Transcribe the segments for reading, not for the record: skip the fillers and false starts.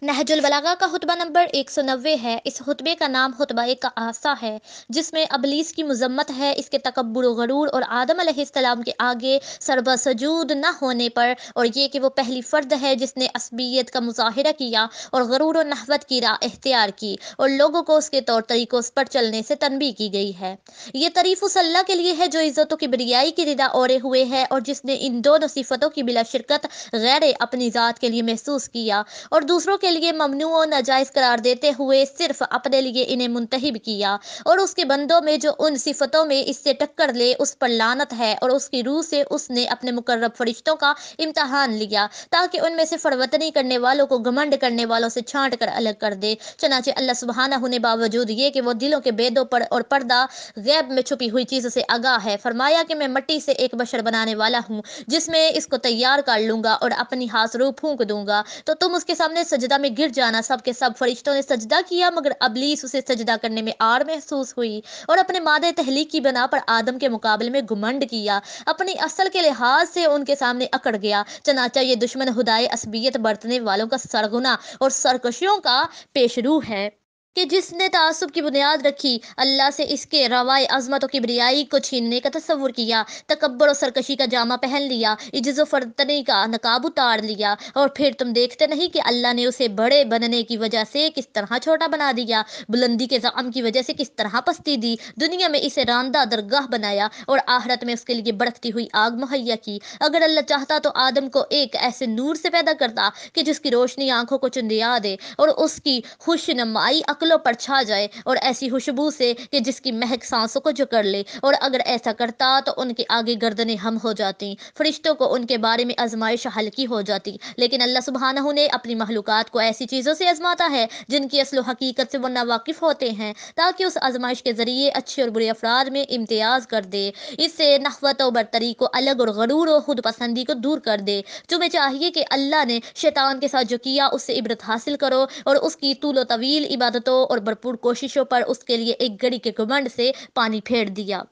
نہج البلاغہ کا خطبہ نمبر 190 ہے۔ اس خطبے کا نام خطبہ کعاسہ ہے، جس میں ابلیس کی مذمت ہے، اس کے تکبر و غرور اور آدم علیہ السلام کے آگے سربہ سجود نہ ہونے پر، اور یہ کہ وہ پہلی فرد ہے جس نے عصبیت کا مظاہرہ کیا اور غرور و نحوت کی راہ اختیار کی، اور لوگوں کو اس کے طور طریقوں پر چلنے سے تنبیہ کی گئی ہے۔ یہ تعریف اس اللہ کے لیے ہے جو عزت و کبریائی کی ردا اوڑھے ہوئے ہے، اور جس نے ان دونوں صفتوں کی بلا شرکت غیر اپنی ذات کے لیے محسوس کیا اور دوسروں کے لیے ممنوع و ناجائز قرار دیتے ہوئے صرف اپنے لیے انہیں منتخب کیا، اور اس کے بندوں میں جو ان صفتوں میں اس سے ٹکر لے اس پر لعنت ہے، اور اس کی روح سے اس نے اپنے مقرب فرشتوں کا امتحان لیا تاکہ ان میں سے فروتنی کرنے والوں کو گھمنڈ کرنے والوں سے چھانٹ کر الگ کر دے۔ چنانچہ اللہ سبحانہ نے باوجود یہ کہ وہ دلوں کے بیدوں پر اور پردہ غیب میں چھپی ہوئی چیزوں سے آگاہ ہے، فرمایا کہ میں مٹی سے ایک بشر بنانے والا ہوں جس میں اس کو تیار کر لوں گا اور اپنی ہاتھ روح پھونک دوں گا تو تم اس کے سامنے سجدہ میں گر جانا۔ سب کے سب فرشتوں نے سجدہ کیا مگر ابلیس اسے سجدہ کرنے میں آڑ محسوس ہوئی اور اپنے مادہ تخلیق کی بنا پر آدم کے مقابلے میں گھمنڈ کیا، اپنی اصل کے لحاظ سے ان کے سامنے اکڑ گیا۔ چنانچہ یہ دشمن خدائے عصبیت برتنے والوں کا سرغنہ اور سرکشیوں کا پیش رو ہے کہ جس نے تعصب کی بنیاد رکھی، اللہ سے اس کے روائے عظمت و کبریائی کو چھیننے کا تصور کیا، تکبر و سرکشی کا جامہ پہن لیا، عجز و فرتنی کا نقاب اتار لیا، اور پھر تم دیکھتے نہیں کہ اللہ نے اسے بڑے بننے کی وجہ سے کس طرح چھوٹا بنا دیا، بلندی کے زعم کی وجہ سے کس طرح پستی دی، دنیا میں اسے راندہ درگاہ بنایا اور آخرت میں اس کے لیے بڑکتی ہوئی آگ مہیا کی۔ اگر اللہ چاہتا تو آدم کو ایک ایسے نور سے پیدا کرتا کہ جس کی روشنی آنکھوں کو چندیا دے اور اس کی خوشنمائی عقلوں پر چھا جائے، اور ایسی خوشبو سے کہ جس کی مہک سانسوں کو جکڑ لے، اور اگر ایسا کرتا تو ان کے آگے گردنیں ہم ہو جاتی، فرشتوں کو ان کے بارے میں آزمائش ہلکی ہو جاتی۔ لیکن اللہ سبحانہ نے اپنی مخلوقات کو ایسی چیزوں سے آزماتا ہے جن کی اصل و حقیقت سے وہ ناواقف ہوتے ہیں تاکہ اس آزمائش کے ذریعے اچھے اور برے افراد میں امتیاز کر دے، اس سے نخوت و برتری کو الگ اور غرور و خود پسندی کو دور کر دے۔ تمہیں چاہیے کہ اللہ نے شیطان کے ساتھ جو کیا اس سے عبرت حاصل کرو اور اس کی طول و طویل عبادتوں اور بھرپور کوششوں پر اس کے لیے ایک گھڑی کے گھمنڈ سے پانی پھیر دیا۔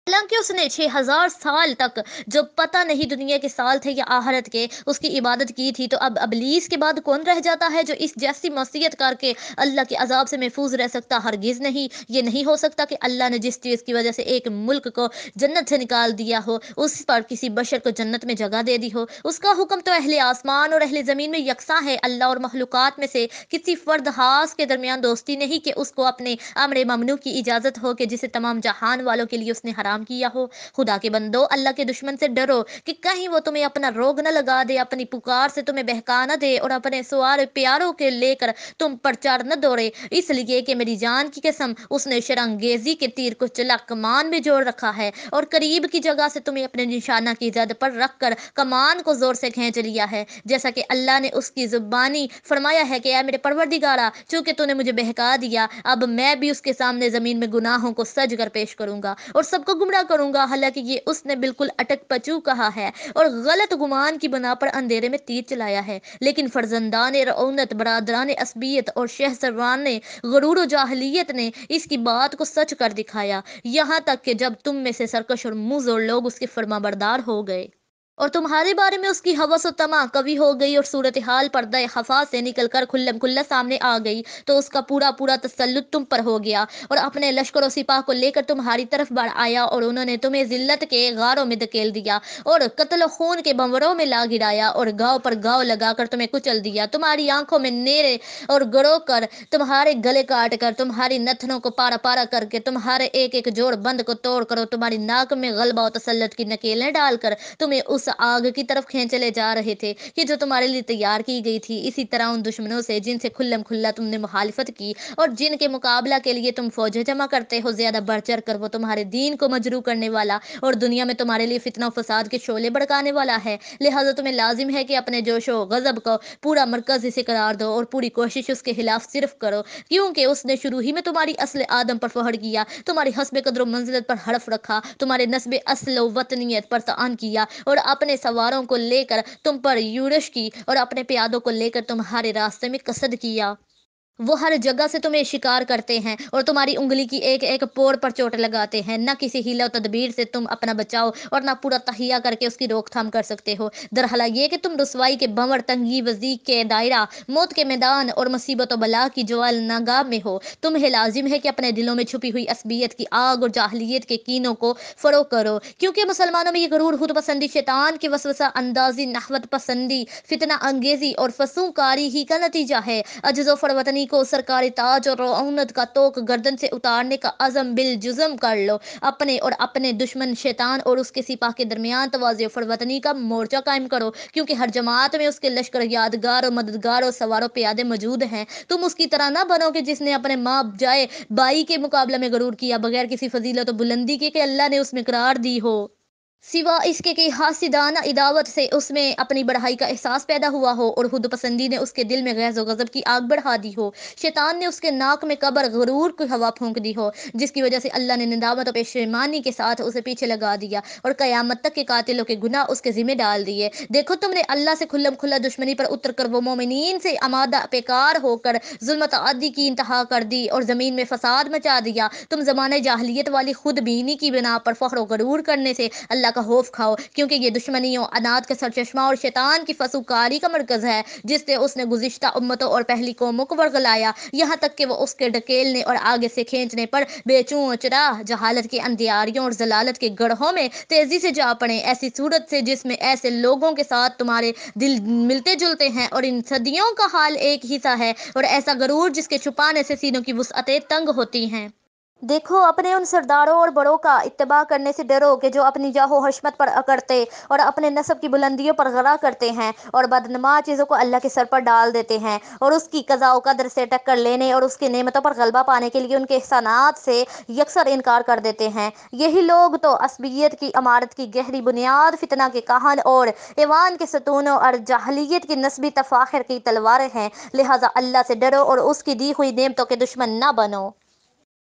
حالانکہ اس نے 6000 سال تک، جو پتہ نہیں دنیا کے سال تھے یا آخرت کے، اس کی عبادت کی تھی، تو اب ابلیس کے بعد کون رہ جاتا ہے جو اس جیسی معصیت کر کے اللہ کے عذاب سے محفوظ رہ سکتا؟ ہرگز نہیں۔ یہ نہیں ہو سکتا کہ اللہ نے جس چیز کی وجہ سے ایک ملک کو جنت سے نکال دیا ہو اس پر کسی بشر کو جنت میں جگہ دے دی ہو۔ اس کا حکم تو اہل آسمان اور اہل زمین میں یکساں ہے۔ اللہ اور مخلوقات میں سے کسی فرد خاص کے درمیان دوستی نہیں کہ اس کو اپنے امر ممنوع کی اجازت ہو کہ جسے تمام جہان والوں کے لیے اس نے حرام کیا ہو۔ خدا کے بندو، اللہ کے دشمن سے ڈرو کہ کہیں وہ تمہیں اپنا روگ نہ لگا دے، اپنی پکار سے تمہیں بہکا نہ دے اور اپنے سوار پیاروں کے لے کر تم پر چڑھ نہ دوڑے، اس لیے کہ میری جان کی قسم اس نے شرانگیزی کے تیر کو چلاک کمان میں جوڑ رکھا ہے اور قریب کی جگہ سے تمہیں اپنے نشانہ کی زد پر رکھ کر کمان کو زور سے کھینچ لیا ہے، جیسا کہ اللہ نے اس کی زبانی فرمایا ہے کہ اے میرے پروردگارا، چونکہ تو نے مجھے بہکا دیا، اب میں بھی اس کے سامنے زمین میں گناہوں کو سج کر پیش کروں گا اور سب کو گمراہ کروں گا۔ حالانکہ یہ اس نے بالکل اٹک پچو کہا ہے اور غلط گمان کی بنا پر اندھیرے میں تیر چلایا ہے، لیکن فرزندان رعونت، برادران عصبیت اور شہسواران غرور و جاہلیت نے اس کی بات کو سچ کر دکھایا، یہاں تک کہ جب تم میں سے سرکش اور منہ زور لوگ اس کے فرما بردار ہو گئے اور تمہارے بارے میں اس کی ہوس و طمع قوی ہو گئی اور صورتحال پردہ خفا سے نکل کر کھلم کھلا سامنے آ گئی، تو اس کا پورا تسلط تم پر ہو گیا اور اپنے لشکر و سپاہ کو لے کر تمہاری طرف بڑھ آیا، اور انہوں نے تمہیں ذلت کے غاروں میں دھکیل دیا اور قتل و خون کے بھنوروں میں لا گرایا اور گاؤں پر گاؤں لگا کر تمہیں کچل دیا، تمہاری آنکھوں میں نیرے اور گرو کر، تمہارے گلے کاٹ کر، تمہاری نتنوں کو پارا پارا کر کے، تمہارے ایک ایک جوڑ بند کو توڑ کر اور تمہاری ناک میں غلبہ و تسلط کی نکیلیں ڈال کر تمہیں اس آگ کی طرف کھینچے لے جا رہے تھے کہ جو تمہارے لیے تیار کی گئی تھی۔ اسی طرح ان دشمنوں سے جن سے کھلم کھلا تم نے مخالفت کی اور جن کے مقابلہ کے لیے تم فوجیں جمع کرتے ہو، زیادہ بڑھ چڑھ کر وہ تمہارے دین کو مجروح کرنے والا اور دنیا میں تمہارے لیے فتنہ و فساد کے شعلے بھڑکانے والا ہے، لہٰذا تمہیں لازم ہے کہ اپنے جوش و غضب کو پورا مرکز اسے قرار دو اور پوری کوشش اس کے خلاف صرف کرو، کیونکہ اس نے شروع ہی میں تمہاری اصل آدم پر فخر کیا، تمہاری حسب قدر و منزلت پر حرف رکھا، تمہارے نسب اصل و وطنیت پر طعن کیا اور اپنے سواروں کو لے کر تم پر یورش کی اور اپنے پیادوں کو لے کر تمہارے راستے میں قصد کیا۔ وہ ہر جگہ سے تمہیں شکار کرتے ہیں اور تمہاری انگلی کی ایک ایک پور پر چوٹ لگاتے ہیں۔ نہ کسی ہیلہ و تدبیر سے تم اپنا بچاؤ اور نہ پورا تہیا کر کے اس کی روک تھام کر سکتے ہو۔ درحال یہ کہ تم رسوائی کے بھنور، تنگی و ضیق کے دائرہ، موت کے میدان اور مصیبت و بلا کی جوال نگاہ میں ہو۔ تمہیں لازم ہے کہ اپنے دلوں میں چھپی ہوئی عصبیت کی آگ اور جاہلیت کے کینوں کو فروغ کرو، کیونکہ مسلمانوں میں یہ غرور، خود پسندی، شیطان کی وسوسہ اندازی، نخوت پسندی، فتنہ انگیزی اور فسوں کاری ہی کا نتیجہ ہے۔ عجز و فروتنی کو سرکاری تاج اور رعونت کا توق گردن سے اتارنے کا عزم بالجزم کر لو۔ اپنے اور اپنے دشمن شیطان اور اس کے سپاہ کے درمیان تواضع و فروتنی کا مورچہ قائم کرو، کیونکہ ہر جماعت میں اس کے لشکر، یادگار اور مددگار اور سوار و پیادے موجود ہیں۔ تم اس کی طرح نہ بنو کہ جس نے اپنے ماں جائے بائی کے مقابلے میں غرور کیا، بغیر کسی فضیلت و بلندی کے کہ اللہ نے اس میں قرار دی ہو، سوا اس کے کہ حاسدانہ عداوت سے اس میں اپنی بڑائی کا احساس پیدا ہوا ہو اور خود پسندی نے اس کے دل میں غیظ و غضب کی آگ بڑھا دی ہو۔ شیطان نے اس کے ناک میں کبر، غرور کی ہوا پھونک دی ہو، جس کی وجہ سے اللہ نے ندامت و پشیمانی کے ساتھ اسے پیچھے لگا دیا اور قیامت تک کے قاتلوں کے گناہ اس کے ذمہ ڈال دیے۔ دیکھو، تم نے اللہ سے کھلم کھلا دشمنی پر اتر کر وہ مومنین سے آمادہ پیکار ہو کر ظلم و تعدی کی انتہا کر دی اور زمین میں فساد مچا دیا۔ تم زمانہ جاہلیت والی خود بینی کی بنا پر فخر و غرور کرنے سے اللہ کا خوف کھاؤ، کیونکہ یہ دشمنیوں، انات کا سرچشمہ اور شیطان کی فسوکاری کا مرکز ہے، جس سے اس نے گزشتہ امتوں اور پہلی قوموں کو ورگلایا، یہاں تک کہ وہ اس کے ڈھکیلنے اور آگے سے کھینچنے پر بے چوں چراہ جہالت کے اندھیاریوں اور ضلالت کے گڑھوں میں تیزی سے جا پڑے، ایسی صورت سے جس میں ایسے لوگوں کے ساتھ تمہارے دل ملتے جلتے ہیں اور ان صدیوں کا حال ایک ہی سا ہے، اور ایسا غرور جس کے چھپانے سے سینوں کی وسعتیں تنگ ہوتی ہیں۔ دیکھو، اپنے ان سرداروں اور بڑوں کا اتباع کرنے سے ڈرو کہ جو اپنی جاہ و حشمت پر اکڑتے اور اپنے نسب کی بلندیوں پر غرہ کرتے ہیں اور بدنما چیزوں کو اللہ کے سر پر ڈال دیتے ہیں، اور اس کی قضاء و قدر سے ٹکر لینے اور اس کی نعمتوں پر غلبہ پانے کے لیے ان کے احسانات سے یکسر انکار کر دیتے ہیں۔ یہی لوگ تو عصبیت کی عمارت کی گہری بنیاد، فتنہ کے کاہن اور ایوان کے ستونوں اور جاہلیت کی نسبی تفاخر کی تلواریں ہیں، لہٰذا اللہ سے ڈرو اور اس کی دی ہوئی نعمتوں کے دشمن نہ بنو،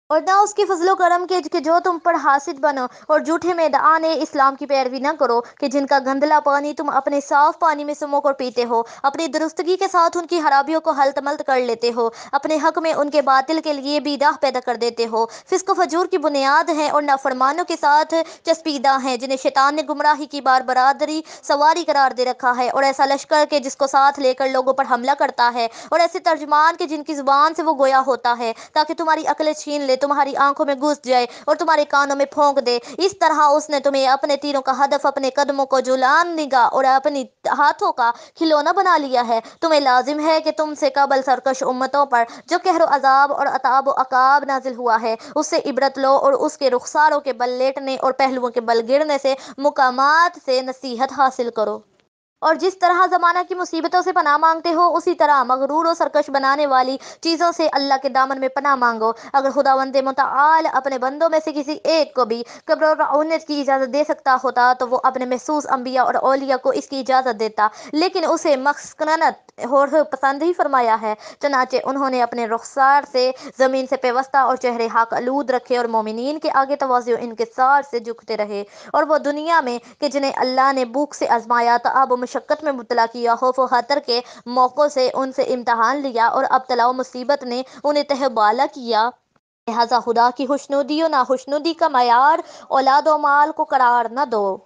اور نہ اس کے فضل و کرم کے کہ جو تم پر حاسد بنو، اور جھوٹے میدان اسلام کی پیروی نہ کرو کہ جن کا گندلا پانی تم اپنے صاف پانی میں سمو کر پیتے ہو، اپنی درستگی کے ساتھ ان کی خرابیوں کو ہلت ملت کر لیتے ہو، اپنے حق میں ان کے باطل کے لیے بھی راہ پیدا کر دیتے ہو، فسق و فجور کی بنیاد ہیں اور نافرمانوں کے ساتھ چسپیدہ ہیں، جنہیں شیطان نے گمراہی کی بار برادری سواری قرار دے رکھا ہے، اور ایسا لشکر کے جس کو ساتھ لے کر لوگوں پر حملہ کرتا ہے، اور ایسے ترجمان کے جن کی زبان سے وہ گویا ہوتا ہے تاکہ تمہاری عقلیں چھین لے، تمہاری آنکھوں میں گھس جائے اور تمہارے کانوں میں پھونک دے۔ اس طرح اس نے تمہیں اپنے تیروں کا ہدف، اپنے قدموں کو جولان نگاہ اور اپنی ہاتھوں کا کھلونا بنا لیا ہے۔ تمہیں لازم ہے کہ تم سے قبل سرکش امتوں پر جو قہر و عذاب اور عتاب و عقاب نازل ہوا ہے، اس سے عبرت لو اور اس کے رخساروں کے بل لیٹنے اور پہلوؤں کے بل گرنے سے مقامات سے نصیحت حاصل کرو، اور جس طرح زمانہ کی مصیبتوں سے پناہ مانگتے ہو، اسی طرح مغرور و سرکش بنانے والی چیزوں سے اللہ کے دامن میں پناہ مانگو۔ اگر خداوند متعال اپنے بندوں میں سے کسی ایک کو بھی کبر و رعونت کی اجازت دے سکتا ہوتا تو وہ اپنے محسوس انبیاء اور اولیاء کو اس کی اجازت دیتا، لیکن اسے مسکنت اور پسند ہی فرمایا ہے، چنانچہ انہوں نے اپنے رخسار سے زمین سے پیوستہ اور چہرے خاک آلود رکھے اور مومنین کے آگے تواضع و انکسار سے جھکتے رہے، اور وہ دنیا میں کہ جنہیں اللہ نے بھوک سے آزمایا، تعب و مشقت میں مبتلا کیا، خوف و خطر کے موقعوں سے ان سے امتحان لیا، اور ابتلا و مصیبت نے انہیں تہ بالا کیا، لہٰذا خدا کی خوشنودی و ناخوشنودی کا معیار اولاد و مال کو قرار نہ دو۔